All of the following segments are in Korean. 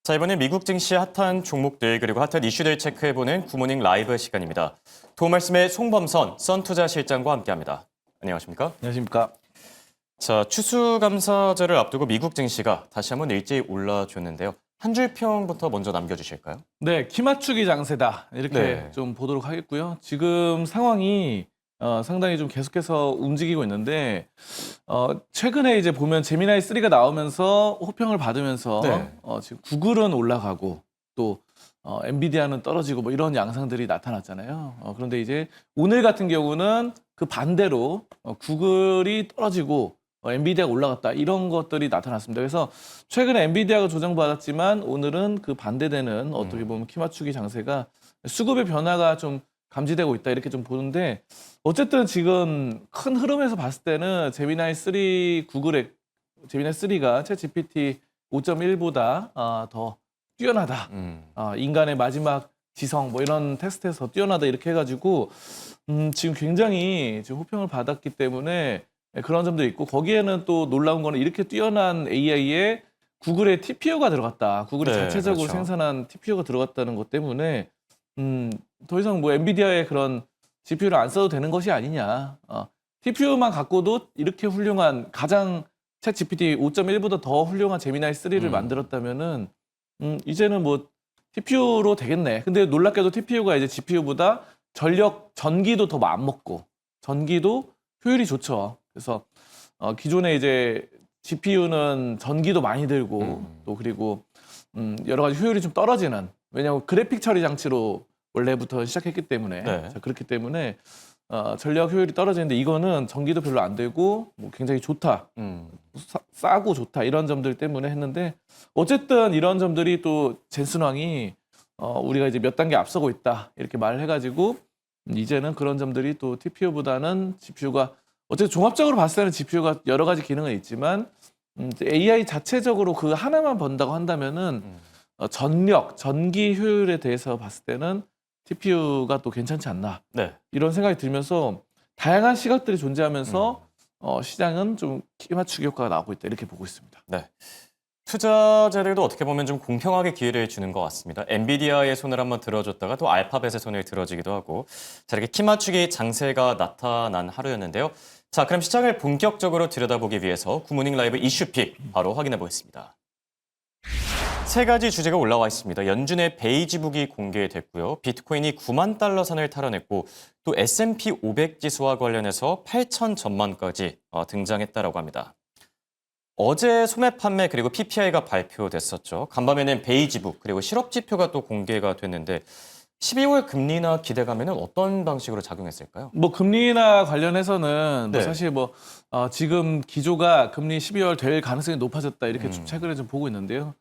자, 이번엔 미국 증시 핫한 종목들 그리고 핫한 이슈들 체크해보는 굿모닝 라이브 시간입니다. 도움 말씀의 송범선 썬투자실장과 함께합니다. 안녕하십니까? 안녕하십니까? 자, 추수감사절을 앞두고 미국 증시가 다시 한번 일제히 올라줬는데요. 한 줄 평부터 먼저 남겨주실까요? 네, 키 맞추기 장세다 이렇게 네. 좀 보도록 하겠고요. 지금 상황이 상당히 좀 계속해서 움직이고 있는데 최근에 이제 보면 제미나이 3가 나오면서 호평을 받으면서 네. 지금 구글은 올라가고 또 엔비디아는 떨어지고 뭐 이런 양상들이 나타났잖아요. 그런데 이제 오늘 같은 경우는 그 반대로 구글이 떨어지고 엔비디아가 올라갔다 이런 것들이 나타났습니다. 그래서 최근에 엔비디아가 조정받았지만 오늘은 그 반대되는 어떻게 보면 키 맞추기 장세가 수급의 변화가 좀 감지되고 있다 이렇게 좀 보는데 어쨌든 지금 큰 흐름에서 봤을 때는 제미나이 3 구글의 제미나이 3가 챗 GPT 5.1보다 더 뛰어나다. 인간의 마지막 지성 뭐 이런 테스트에서 뛰어나다 이렇게 해가지고 지금 굉장히 지금 호평을 받았기 때문에 그런 점도 있고 거기에는 또 놀라운 거는 이렇게 뛰어난 AI에 구글의 TPU가 들어갔다. 구글이 네, 자체적으로 그렇죠. 생산한 TPU가 들어갔다는 것 때문에 더 이상 뭐 엔비디아의 그런 GPU를 안 써도 되는 것이 아니냐. TPU만 갖고도 이렇게 훌륭한 가장 챗 GPT 5.1보다 더 훌륭한 제미나이 3를 만들었다면은 이제는 뭐 TPU로 되겠네. 근데 놀랍게도 TPU가 이제 GPU보다 전기도 더 안 먹고 전기도 효율이 좋죠. 그래서 기존에 이제 GPU는 전기도 많이 들고 또 그리고 여러 가지 효율이 좀 떨어지는 왜냐하면 그래픽 처리 장치로 원래부터 시작했기 때문에 네. 자, 그렇기 때문에 전력 효율이 떨어지는데 이거는 전기도 별로 안 들고 뭐 굉장히 좋다. 싸고 좋다 이런 점들 때문에 했는데 어쨌든 이런 점들이 또 젠슨왕이 우리가 이제 몇 단계 앞서고 있다 이렇게 말을 해가지고 이제는 그런 점들이 또 TPU보다는 GPU가 어쨌든 종합적으로 봤을 때는 GPU가 여러 가지 기능은 있지만 AI 자체적으로 그 하나만 본다고 한다면은 전기 효율에 대해서 봤을 때는 TPU가 또 괜찮지 않나 네. 이런 생각이 들면서 다양한 시각들이 존재하면서 시장은 좀 키 맞추기 효과가 나오고 있다 이렇게 보고 있습니다. 네. 투자자들도 어떻게 보면 좀 공평하게 기회를 주는 것 같습니다. 엔비디아의 손을 한번 들어줬다가 또 알파벳의 손을 들어주기도 하고 자, 이렇게 키 맞추기 장세가 나타난 하루였는데요. 자, 그럼 시장을 본격적으로 들여다보기 위해서 굿모닝 라이브 이슈픽 바로 확인해 보겠습니다. 세 가지 주제가 올라와 있습니다. 연준의 베이지북이 공개됐고요. 비트코인이 9만 달러 선을 탈환했고 또 S&P 500 지수와 관련해서 8천 전만까지 등장했다라고 합니다. 어제 소매 판매 그리고 PPI가 발표됐었죠. 간밤에는 베이지북 그리고 실업 지표가 또 공개가 됐는데 12월 금리 인하 기대감에는 어떤 방식으로 작용했을까요? 뭐 금리 인하 관련해서는 뭐 네. 사실 뭐 지금 기조가 금리 12월 될 가능성이 높아졌다 이렇게 좀 최근에 좀 보고 있는데요.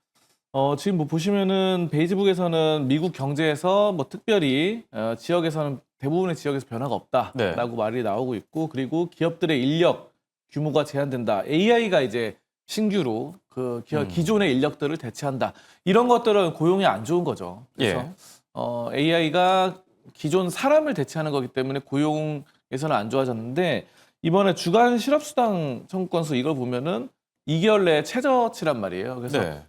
지금 뭐 보시면은 베이지북에서는 미국 경제에서 뭐 특별히 지역에서는 대부분의 지역에서 변화가 없다라고 말이 나오고 있고 그리고 기업들의 인력 규모가 제한된다. AI가 이제 신규로 그 기존의 인력들을 대체한다. 이런 것들은 고용이 안 좋은 거죠. 그래서 AI가 기존 사람을 대체하는 거기 때문에 고용에서는 안 좋아졌는데 이번에 주간 실업수당 청구 건수 이걸 보면은 2개월 내에 최저치란 말이에요. 그래서 네.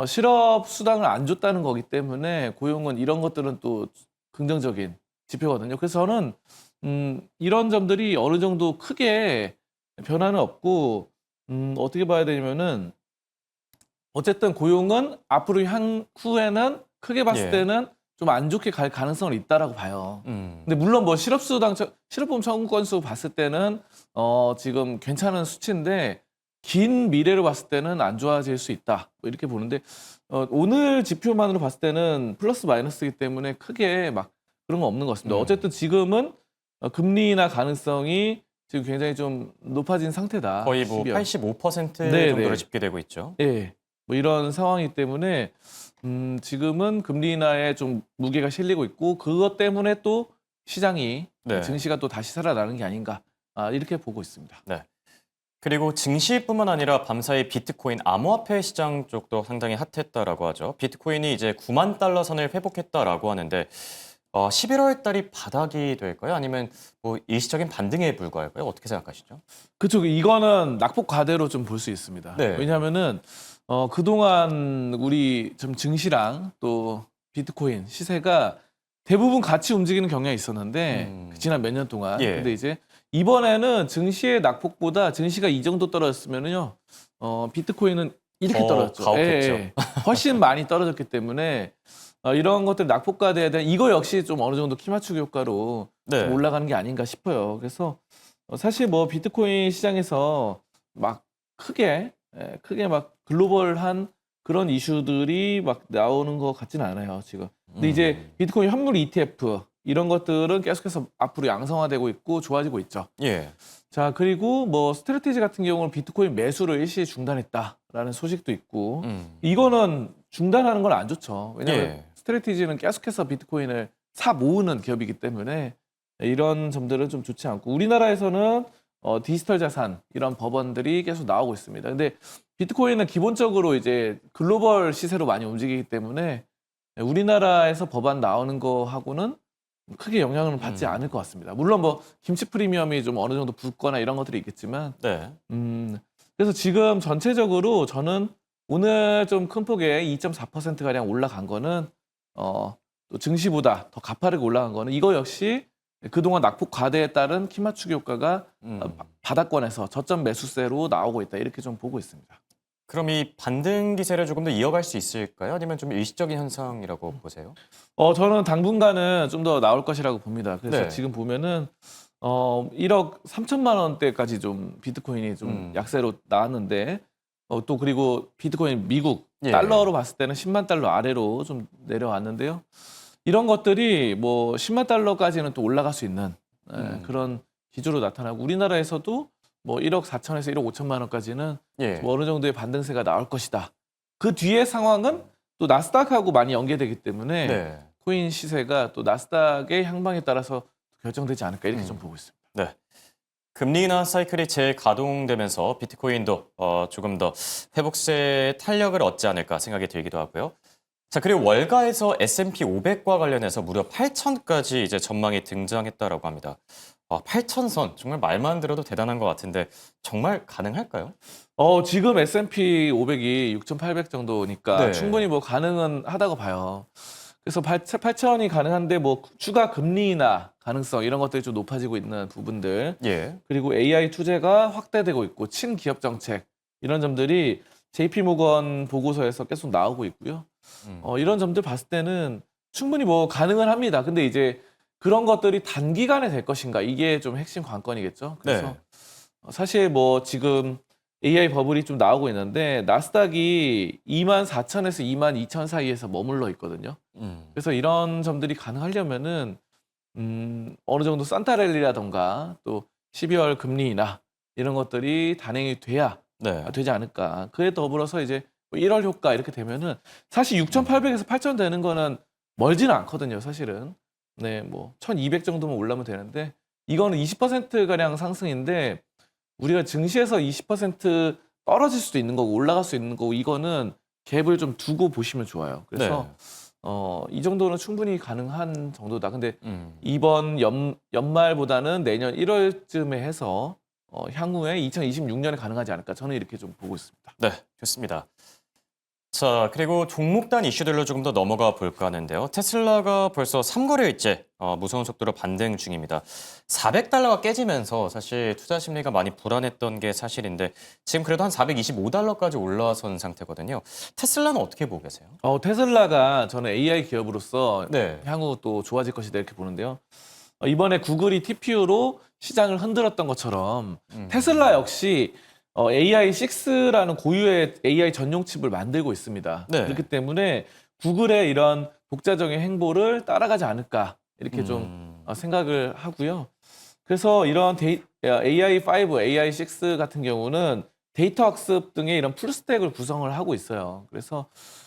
실업수당을 안 줬다는 거기 때문에 고용은 이런 것들은 또 긍정적인 지표거든요. 그래서 저는 이런 점들이 어느 정도 크게 변화는 없고 어떻게 봐야 되냐면은 어쨌든 고용은 앞으로 향후에는 크게 봤을 예. 때는 좀 안 좋게 갈 가능성은 있다라고 봐요. 근데 물론 뭐 실업보험 청구 건수 봤을 때는 지금 괜찮은 수치인데 긴 미래로 봤을 때는 안 좋아질 수 있다. 뭐 이렇게 보는데 오늘 지표만으로 봤을 때는 플러스 마이너스이기 때문에 크게 막 그런 건 없는 것 같습니다. 어쨌든 지금은 금리 인하 가능성이 지금 굉장히 좀 높아진 상태다. 거의 뭐 12월. 85% 네, 정도로 네. 집계되고 있죠. 예. 뭐 이런 상황이기 때문에 지금은 금리 인하에 좀 무게가 실리고 있고 그것 때문에 또 시장이 네. 증시가 또 다시 살아나는 게 아닌가 이렇게 보고 있습니다. 네. 그리고 증시뿐만 아니라 밤사이 비트코인 암호화폐 시장 쪽도 상당히 핫했다라고 하죠. 비트코인이 이제 9만 달러 선을 회복했다라고 하는데 11월 달이 바닥이 될까요? 아니면 뭐 일시적인 반등에 불과할까요? 어떻게 생각하시죠? 그쵸. 이거는 낙폭 과대로 좀 볼 수 있습니다. 네. 왜냐하면은 그동안 우리 좀 증시랑 또 비트코인 시세가 대부분 같이 움직이는 경향이 있었는데 지난 몇 년 동안. 예. 근데 이제 이번에는 증시의 낙폭보다 증시가 이 정도 떨어졌으면은요, 비트코인은 이렇게 더 떨어졌죠. 가혹했죠. 훨씬 많이 떨어졌기 때문에 이런 것들 낙폭과대에 대한 이거 역시 좀 어느 정도 키 맞추기 효과로 네. 좀 올라가는 게 아닌가 싶어요. 그래서 사실 뭐 비트코인 시장에서 막 크게 막 글로벌한 그런 이슈들이 막 나오는 것 같지는 않아요, 지금. 근데 이제 비트코인 현물 ETF 이런 것들은 계속해서 앞으로 양성화되고 있고 좋아지고 있죠. 예. 자, 그리고 뭐 스트래티지 같은 경우는 비트코인 매수를 일시에 중단했다라는 소식도 있고 이거는 중단하는 건 안 좋죠. 왜냐하면 예. 스트래티지는 계속해서 비트코인을 사 모으는 기업이기 때문에 이런 점들은 좀 좋지 않고 우리나라에서는 디지털 자산 이런 법원들이 계속 나오고 있습니다. 근데 비트코인은 기본적으로 이제 글로벌 시세로 많이 움직이기 때문에 우리나라에서 법안 나오는 거하고는 크게 영향을 받지 않을 것 같습니다. 물론 뭐 김치 프리미엄이 좀 어느 정도 붙거나 이런 것들이 있겠지만 네. 그래서 지금 전체적으로 저는 오늘 좀 큰 폭의 2.4%가량 올라간 거는 또 증시보다 더 가파르게 올라간 거는 이거 역시 그동안 낙폭 과대에 따른 키 맞추기 효과가 바닥권에서 저점 매수세로 나오고 있다 이렇게 좀 보고 있습니다. 그럼 이 반등 기세를 조금 더 이어갈 수 있을까요? 아니면 좀 일시적인 현상이라고 보세요? 저는 당분간은 좀 더 나올 것이라고 봅니다. 그래서 네. 지금 보면은 1억 3천만 원대까지 좀 비트코인이 좀 약세로 나왔는데 또 그리고 비트코인 미국 예. 달러로 봤을 때는 10만 달러 아래로 좀 내려왔는데요. 이런 것들이 뭐 10만 달러까지는 또 올라갈 수 있는 그런 기조로 나타나고 우리나라에서도 뭐 1억 4천에서 1억 5천만 원까지는 예. 뭐 어느 정도의 반등세가 나올 것이다. 그 뒤의 상황은 또 나스닥하고 많이 연계되기 때문에 네. 코인 시세가 또 나스닥의 향방에 따라서 결정되지 않을까 이렇게 좀 보고 있습니다. 네. 금리 인하 사이클이 재가동되면서 비트코인도 조금 더 회복세의 탄력을 얻지 않을까 생각이 들기도 하고요. 자, 그리고 월가에서 S&P 500과 관련해서 무려 8천까지 이제 전망이 등장했다라고 합니다. 8천선 정말 말만 들어도 대단한 것 같은데 정말 가능할까요? 지금 S&P 500이 6,800 정도니까 네. 충분히 뭐 가능은 하다고 봐요. 그래서 8천이 가능한데 뭐 추가 금리 인하 가능성 이런 것들이 좀 높아지고 있는 부분들 예. 그리고 AI 투자가 확대되고 있고 친기업 정책 이런 점들이 JP 모건 보고서에서 계속 나오고 있고요. 이런 점들 봤을 때는 충분히 뭐 가능은 합니다. 근데 이제 그런 것들이 단기간에 될 것인가 이게 좀 핵심 관건이겠죠. 그래서 네. 사실 뭐 지금 AI 버블이 좀 나오고 있는데 나스닥이 24,000에서 22,000 사이에서 머물러 있거든요. 그래서 이런 점들이 가능하려면은 어느 정도 산타랠리라던가 또 12월 금리 인하 이런 것들이 단행이 돼야 네. 되지 않을까. 그에 더불어서 이제 1월 효과 이렇게 되면은 사실 6,800에서 8,000 되는 거는 멀지는 않거든요, 사실은. 네, 뭐 1,200 정도만 올라면 되는데 이거는 20% 가량 상승인데 우리가 증시에서 20% 떨어질 수도 있는 거고 올라갈 수 있는 거고 이거는 갭을 좀 두고 보시면 좋아요. 그래서 이 정도는 충분히 가능한 정도다. 근데 이번 연말보다는 내년 1월쯤에 해서 향후에 2026년에 가능하지 않을까. 저는 이렇게 좀 보고 있습니다. 네, 좋습니다. 자, 그리고 종목단 이슈들로 조금 더 넘어가 볼까 하는데요. 테슬라가 벌써 3거래일째 무서운 속도로 반등 중입니다. 400달러가 깨지면서 사실 투자 심리가 많이 불안했던 게 사실인데 지금 그래도 한 425달러까지 올라선 상태거든요. 테슬라는 어떻게 보고 계세요? 테슬라가 저는 AI 기업으로서 네. 향후 또 좋아질 것이다 이렇게 보는데요. 이번에 구글이 TPU로 시장을 흔들었던 것처럼 테슬라 역시 AI6라는 고유의 AI 전용 칩을 만들고 있습니다. 네. 그렇기 때문에 구글의 이런 독자적인 행보를 따라가지 않을까 이렇게 좀 생각을 하고요. 그래서 이런 AI5, AI6 같은 경우는 데이터 학습 등의 이런 풀스택을 구성을 하고 있어요. 그래서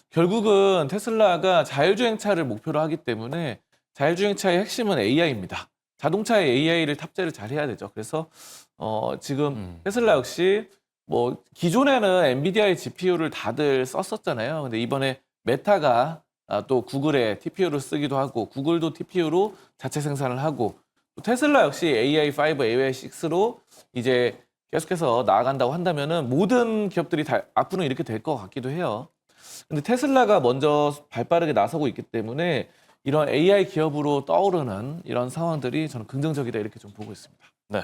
결국은 테슬라가 자율주행차를 목표로 하기 때문에 자율주행차의 핵심은 AI입니다. 자동차에 AI를 탑재를 잘 해야 되죠. 그래서 지금 테슬라 역시 뭐 기존에는 엔비디아의 GPU를 다들 썼었잖아요. 근데 이번에 메타가 또 구글의 TPU를 쓰기도 하고 구글도 TPU로 자체 생산을 하고 또 테슬라 역시 AI5, AI6로 이제 계속해서 나아간다고 한다면은 모든 기업들이 다 앞으로는 이렇게 될 것 같기도 해요. 근데 테슬라가 먼저 발빠르게 나서고 있기 때문에 이런 AI 기업으로 떠오르는 이런 상황들이 저는 긍정적이다 이렇게 좀 보고 있습니다. 네.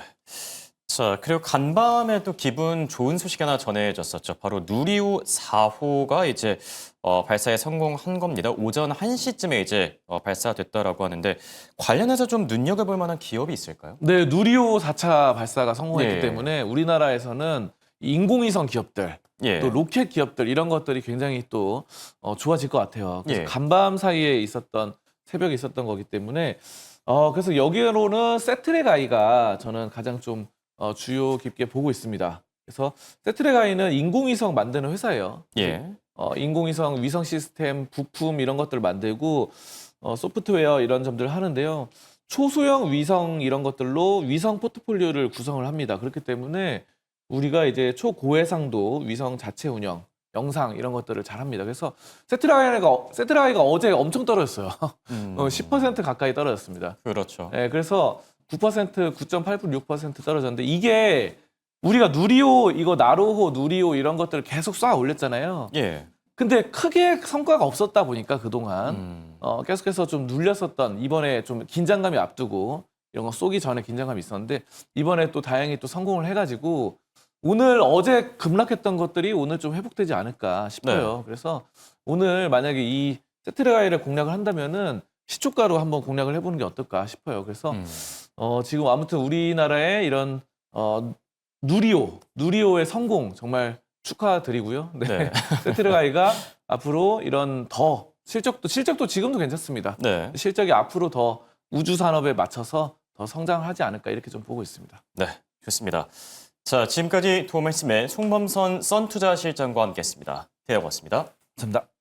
자, 그리고 간밤에 또 기분 좋은 소식 하나 전해졌었죠. 바로 누리호 4호가 이제 발사에 성공한 겁니다. 오전 1시쯤에 이제 발사됐다라고 하는데 관련해서 좀 눈여겨볼 만한 기업이 있을까요? 네, 누리호 4차 발사가 성공했기 예. 때문에 우리나라에서는 인공위성 기업들, 예. 또 로켓 기업들 이런 것들이 굉장히 또 좋아질 것 같아요. 그래서 예. 간밤 사이에 있었던 새벽에 있었던 거기 때문에 그래서 여기로는 세트랙아이가 저는 가장 좀 주요 깊게 보고 있습니다. 그래서 세트랙아이는 인공위성 만드는 회사예요. 예. 인공위성 위성 시스템 부품 이런 것들을 만들고 소프트웨어 이런 점들을 하는데요. 초소형 위성 이런 것들로 위성 포트폴리오를 구성을 합니다. 그렇기 때문에 우리가 이제 초고해상도 위성 자체 운영, 영상 이런 것들을 잘합니다. 그래서 세트라이가 어제 엄청 떨어졌어요. 10% 가까이 떨어졌습니다. 그렇죠. 네, 그래서 9%, 9.8%, 6% 떨어졌는데 이게 우리가 누리호, 이거 나로호, 누리호 이런 것들을 계속 쌓아 올렸잖아요. 예. 근데 크게 성과가 없었다 보니까 그동안 음. 계속해서 좀 눌렸었던 이번에 좀 긴장감이 앞두고 이런 거 쏘기 전에 긴장감이 있었는데 이번에 또 다행히 또 성공을 해가지고 오늘 어제 급락했던 것들이 오늘 좀 회복되지 않을까 싶어요. 그래서 오늘 만약에 이 세트레가이를 공략을 한다면은 시초가로 한번 공략을 해보는 게 어떨까 싶어요. 그래서 지금 아무튼 우리나라의 이런 누리호의 성공 정말 축하드리고요. 네. 네. 세트레가이가 앞으로 이런 더 실적도 지금도 괜찮습니다. 네. 실적이 앞으로 더 우주 산업에 맞춰서 더 성장하지 않을까 이렇게 좀 보고 있습니다. 네. 좋습니다. 자, 지금까지 도움말씀의 송범선 썬투자실장과 함께했습니다. 대화고맙습니다. 감사합니다.